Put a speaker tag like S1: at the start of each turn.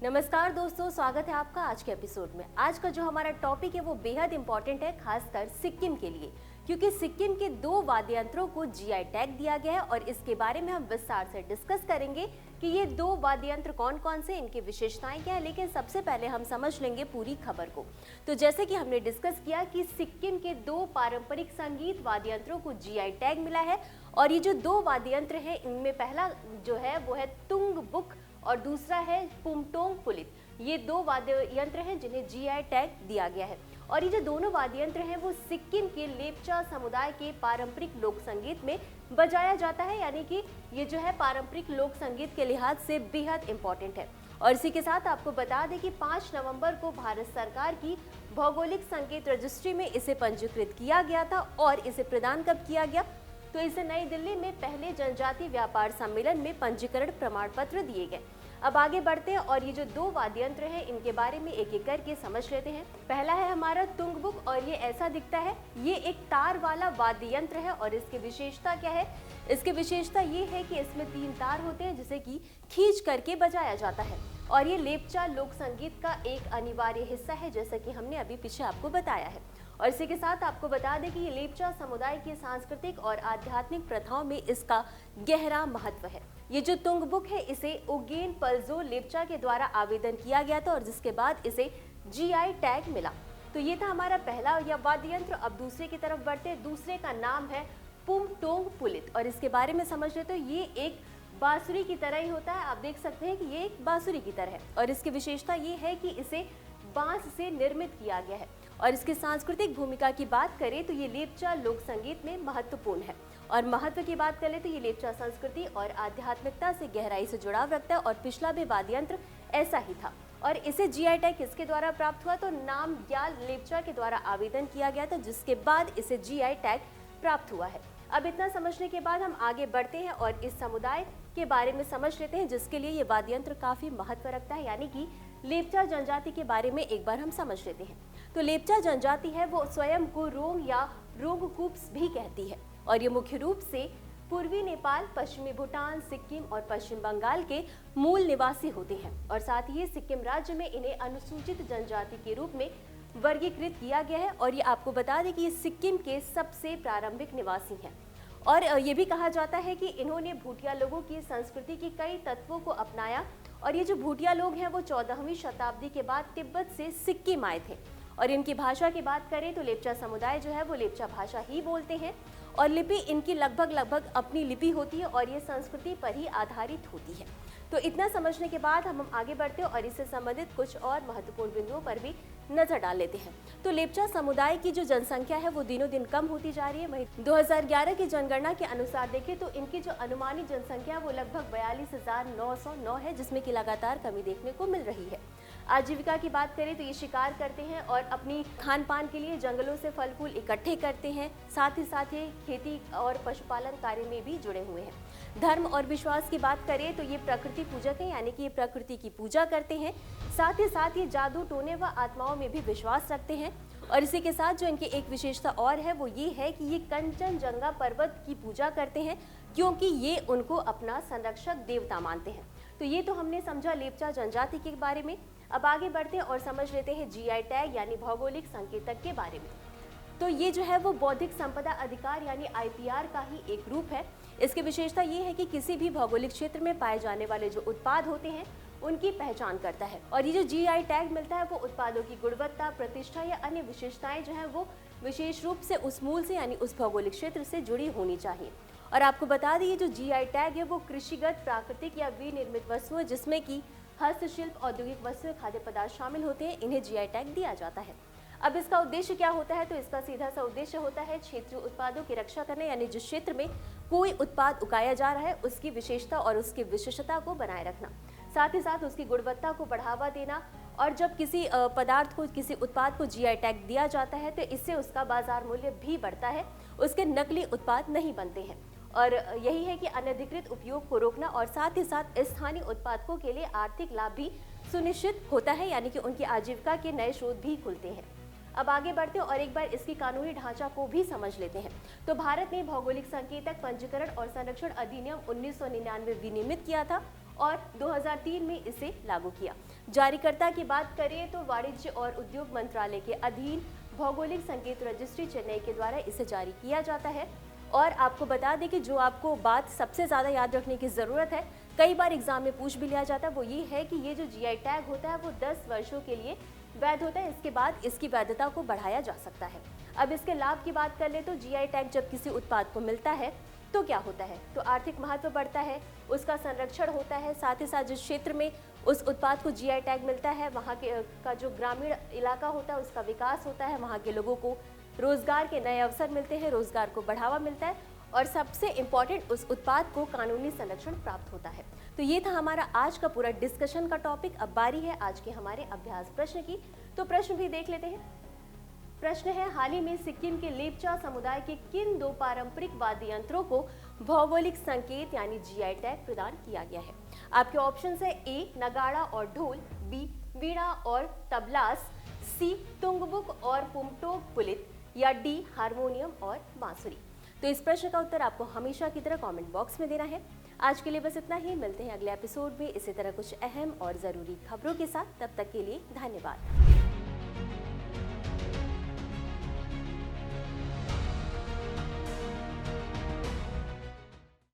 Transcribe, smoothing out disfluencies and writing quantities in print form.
S1: नमस्कार दोस्तों, स्वागत है आपका आज के एपिसोड में। आज का जो हमारा टॉपिक है वो बेहद इंपॉर्टेंट है, खासकर सिक्किम के लिए, क्योंकि सिक्किम के 2 वाद्य यंत्रों को जीआई टैग दिया गया है और इसके बारे में हम विस्तार से डिस्कस करेंगे कि ये 2 वाद्य यंत्र कौन कौन से, इनकी विशेषताएं क्या है। लेकिन सबसे पहले हम समझ लेंगे पूरी खबर को। तो जैसे कि हमने डिस्कस किया कि सिक्किम के 2 पारंपरिक संगीत वाद्य यंत्रों को जीआई टैग मिला है और ये जो 2 वाद्य यंत्र है इनमें पहला जो है वो है तुंगबुक और दूसरा है पुमटोंग पुलित। ये 2 वाद्य यंत्र हैं जिन्हें जीआई टैग दिया गया है और ये जो दोनों वाद्य यंत्र हैं वो सिक्किम के लेप्चा समुदाय के पारंपरिक लोक संगीत में बजाया जाता है, यानी कि ये जो है पारंपरिक लोक संगीत के लिहाज से बेहद इंपॉर्टेंट है। और इसी के साथ आपको बता दें कि 5 नवंबर को भारत सरकार की भौगोलिक संकेत रजिस्ट्री में इसे पंजीकृत किया गया था और इसे प्रदान कब किया गया, तो इसे नई दिल्ली में पहले जनजातीय व्यापार सम्मेलन में पंजीकरण प्रमाण पत्र दिए गए। अब आगे बढ़ते हैं और ये जो 2 वाद्य यंत्र हैं इनके बारे में एक एक करके समझ लेते हैं। पहला है हमारा तुंगबुक और ये ऐसा दिखता है। ये एक तार वाला वाद्य यंत्र है और इसकी विशेषता क्या है? इसकी विशेषता ये है कि इसमें 3 तार होते हैं जिसे कि खींच करके बजाया जाता है और ये लेप्चा लोक संगीत का एक अनिवार्य हिस्सा है, जैसा कि हमने अभी पीछे आपको बताया है। और इसी के साथ आपको बता दें कि ये लेप्चा समुदाय की सांस्कृतिक और आध्यात्मिक प्रथाओं में इसका गहरा महत्व है। ये जो तुंगबुक है इसे ओगेन पल्जो लेप्चा के द्वारा आवेदन किया गया था और जिसके बाद इसे जीआई टैग मिला। तो ये था हमारा पहला या वाद्य यंत्र। अब दूसरे की तरफ बढ़ते हैं। दूसरे का नाम है पुमटोंग पुलित और इसके बारे में समझ लेते हो। ये एक बांसुरी की तरह ही होता है। आप देख सकते हैं कि ये एक बांसुरी की तरह है और इसकी विशेषता ये है कि इसे बांस से निर्मित किया गया है। और इसकी सांस्कृतिक भूमिका की बात करें तो ये लेप्चा लोक संगीत में महत्वपूर्ण है और महत्व की बात करें तो ये लेप्चा संस्कृति और आध्यात्मिकता से गहराई से जुड़ाव रखता है और पिछला भी वाद्य यंत्र ऐसा ही था। और इसे जीआई टैग किसके द्वारा प्राप्त हुआ, तो नामग्याल लेप्चा के द्वारा आवेदन किया गया था, जिसके बाद इसे जीआई टैग प्राप्त हुआ है। अब इतना समझने के बाद हम आगे बढ़ते हैं और इस समुदाय के बारे में समझ लेते हैं जिसके लिए ये वाद्य यंत्र काफी महत्व रखता है, यानी कि लेप्चा जनजाति के बारे में एक बार हम समझ लेते हैं। तो लेप्चा जनजाति है वो स्वयं को रोंग या रोंगकूप्स भी कहती है और ये मुख्य रूप से पूर्वी नेपाल, पश्चिमी भूटान, सिक्किम और पश्चिम बंगाल के मूल निवासी होते हैं और साथ ही सिक्किम राज्य में इन्हें अनुसूचित जनजाति के रूप में वर्गीकृत किया गया है। और ये आपको बता दें कि ये सिक्किम के सबसे प्रारंभिक निवासी हैं और ये भी कहा जाता है कि इन्होंने भूटिया लोगों की संस्कृति के कई तत्वों को अपनाया और ये जो भूटिया लोग हैं वो 14वीं शताब्दी के बाद तिब्बत से सिक्किम आए थे। और इनकी भाषा की बात करें तो लेप्चा समुदाय जो है वो लेप्चा भाषा ही बोलते हैं और लिपि इनकी लगभग अपनी लिपि होती है और ये संस्कृति पर ही आधारित होती है। तो इतना समझने के बाद हम आगे बढ़ते हैं और इससे संबंधित कुछ और महत्वपूर्ण बिंदुओं पर भी नजर डाल लेते हैं। तो लेप्चा समुदाय की जो जनसंख्या है वो दिनों दिन कम होती जा रही है। वहीं 2011 की जनगणना के अनुसार देखें तो इनकी जो अनुमानित जनसंख्या वो लगभग 42,909 है, जिसमें की लगातार कमी देखने को मिल रही है। आजीविका की बात करें तो ये शिकार करते हैं और अपनी खान पान के लिए जंगलों से फल फूल इकट्ठे करते हैं। साथ ही ये खेती और पशुपालन कार्य में भी जुड़े हुए हैं। धर्म और विश्वास की बात करें तो ये प्रकृति पूजक है, यानी कि ये प्रकृति की पूजा करते हैं। साथ ही ये जादू, टोने व आत्माओं में भी विश्वास रखते हैं। और इसी के साथ जो इनकी एक विशेषता और है वो ये है कि ये कंचनजंगा पर्वत की पूजा करते हैं, क्योंकि ये उनको अपना संरक्षक देवता मानते हैं। तो ये तो हमने समझा लेप्चा जनजाति के बारे में। अब आगे बढ़ते हैं और समझ लेते हैं जीआई टैग यानी भौगोलिक संकेतक के बारे में। तो ये जो है वो बौद्धिक संपदा अधिकार यानी आईपीआर का ही एक रूप है। इसकी विशेषता ये है कि किसी भी भौगोलिक क्षेत्र में पाए जाने वाले जो उत्पाद होते हैं उनकी पहचान करता है और ये जो जीआई टैग मिलता है वो उत्पादों की गुणवत्ता, प्रतिष्ठा या अन्य विशेषताएं जो है वो विशेष रूप से उस मूल से यानी उस भौगोलिक क्षेत्र से जुड़ी होनी चाहिए। और आपको बता दें ये जो जीआई टैग है वो कृषिगत, प्राकृतिक या विनिर्मित वस्तुएं जिसमें कि हस्तशिल्प, औद्योगिक वस्तुएं, खाद्य पदार्थ शामिल होते हैं, इन्हें जीआई टैग दिया जाता है। अब इसका उद्देश्य क्या होता है, तो इसका सीधा सा उद्देश्य होता है क्षेत्रीय उत्पादों की रक्षा करने, यानी जिस क्षेत्र में कोई उत्पाद उगाया जा रहा है उसकी विशेषता और उसकी विशिष्टता को बनाए रखना, साथ ही साथ उसकी गुणवत्ता को बढ़ावा देना। और जब किसी पदार्थ को, किसी उत्पाद को जीआई टैग दिया जाता है तो इससे उसका बाजार मूल्य भी बढ़ता है, उसके नकली उत्पाद नहीं बनते हैं। और यही है कि अनधिकृत उपयोग को रोकना और साथ ही साथ स्थानीय उत्पादकों के लिए आर्थिक लाभ भी सुनिश्चित होता है, यानी कि उनकी आजीविका के नए स्रोत भी खुलते हैं। अब आगे बढ़ते हैं और एक बार इसकी कानूनी ढांचा को भी समझ लेते हैं। तो भारत ने भौगोलिक संकेतक पंजीकरण और संरक्षण अधिनियम 1999 विनियमित किया था और 2003 में इसे लागू किया। जारीकर्ता की बात करें तो वाणिज्य और उद्योग मंत्रालय के अधीन भौगोलिक संकेत रजिस्ट्री चेन्नई के द्वारा इसे जारी किया जाता है। और आपको बता दें कि जो आपको बात सबसे ज़्यादा याद रखने की ज़रूरत है, कई बार एग्जाम में पूछ भी लिया जाता है, वो ये है कि ये जो जीआई टैग होता है वो 10 वर्षों के लिए वैध होता है। इसके बाद इसकी वैधता को बढ़ाया जा सकता है। अब इसके लाभ की बात कर ले तो जीआई टैग जब किसी उत्पाद को मिलता है तो क्या होता है, तो आर्थिक महत्व बढ़ता है, उसका संरक्षण होता है, साथ ही साथ जिस क्षेत्र में उस उत्पाद को जीआई टैग मिलता है वहाँ के का जो ग्रामीण इलाका होता है उसका विकास होता है, वहाँ के लोगों को रोजगार के नए अवसर मिलते हैं, रोजगार को बढ़ावा मिलता है और सबसे इम्पॉर्टेंट उस उत्पाद को कानूनी संरक्षण प्राप्त होता है। तो ये था हमारा आज का पूरा डिस्कशन का टॉपिक। अब बारी है आज के हमारे अभ्यास प्रश्न की, तो प्रश्न भी देख लेते हैं। प्रश्न है, हाल ही में सिक्किम के लेप्चा समुदाय के किन 2 पारंपरिक वाद्य यंत्रों को भौगोलिक संकेत यानी जीआई टैग प्रदान किया गया है? आपके ऑप्शंस है ए नगाड़ा और ढोल, बी वीणा और तबलास, सी तुंगबुक और पुमटोक पुलित या डी हारमोनियम और बांसुरी। तो इस प्रश्न का उत्तर आपको हमेशा की तरह कमेंट बॉक्स में देना है। आज के लिए बस इतना ही, मिलते हैं अगले एपिसोड में इसी तरह कुछ अहम और ज़रूरी खबरों के साथ। तब तक के लिए धन्यवाद।